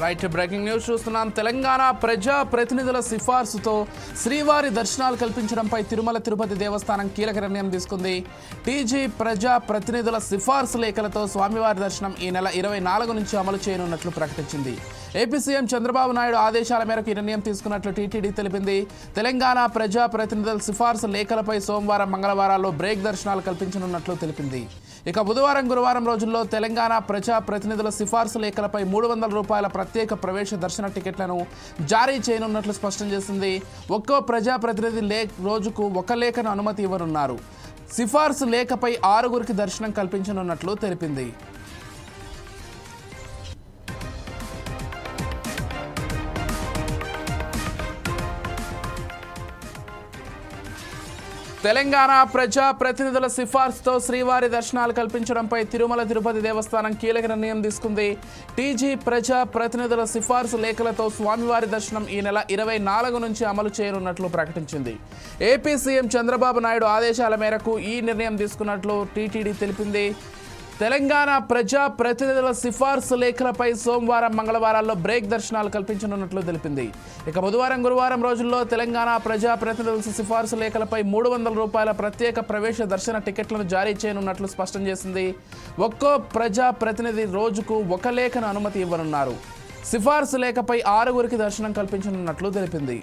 Right breaking news చూస్తున్నాం. తెలంగాణ ప్రజా ప్రతినిధుల సిఫార్సుతో శ్రీవారి దర్శనాలు కల్పించడంపై తిరుమల తిరుపతి దేవస్థానం కీలక నిర్ణయం తీసుకుంది. టీజీ ప్రజా ప్రతినిధుల సిఫార్సు లేఖలతో స్వామివారి దర్శనం ఈ నెల 24 నుంచి అమలు చేయనున్నట్లు ప్రకటించింది. ఏపీ సీఎం చంద్రబాబు నాయుడు ఆదేశాల మేరకు ఈ నిర్ణయం తీసుకున్నట్లు టీటీడీ తెలిపింది. తెలంగాణ ప్రజా ప్రతినిధుల సిఫార్సు లేఖలపై సోమవారం మంగళవారాల్లో బ్రేక్ దర్శనాలు కల్పించనున్నట్లు తెలిపింది. ఇక బుధవారం గురువారం రోజుల్లో తెలంగాణ ప్రజా ప్రతినిధుల సిఫార్సు లేఖలపై ₹300 ప్రత్యేక ప్రవేశ దర్శన టికెట్లను జారీ చేయనున్నట్లు స్పష్టం చేసింది. ఒక్కో ప్రజా ప్రతినిధి రోజుకు ఒక లేఖను అనుమతి ఇవ్వనున్నారు. సిఫార్సు లేఖపై 6 దర్శనం కల్పించనున్నట్లు తెలిపింది. తెలంగాణ ప్రజా ప్రతినిధుల సిఫార్సుతో శ్రీవారి దర్శనాలు కల్పించడంపై తిరుమల తిరుపతి దేవస్థానం కీలక నిర్ణయం తీసుకుంది. టీజీ ప్రజా ప్రతినిధుల సిఫార్సు లేఖలతో స్వామివారి దర్శనం ఈ నెల 24 నుంచి అమలు చేయనున్నట్లు ప్రకటించింది. ఏపీ సీఎం చంద్రబాబు నాయుడు ఆదేశాల మేరకు ఈ నిర్ణయం తీసుకున్నట్లు టీటీడీ తెలిపింది. తెలంగాణ ప్రజా ప్రతినిధుల సిఫార్సు లేఖలపై సోమవారం మంగళవారాల్లో బ్రేక్ దర్శనాలు కల్పించనున్నట్లు తెలిపింది. ఇక బుధవారం గురువారం రోజుల్లో తెలంగాణ ప్రజా ప్రతినిధుల సిఫార్సు లేఖలపై ₹300 ప్రత్యేక ప్రవేశ దర్శన టికెట్లను జారీ చేయనున్నట్లు స్పష్టం చేసింది. ఒక్కో ప్రజా ప్రతినిధి రోజుకు ఒక లేఖను అనుమతి ఇవ్వనున్నారు. సిఫార్సు లేఖపై 6 దర్శనం కల్పించనున్నట్లు తెలిపింది.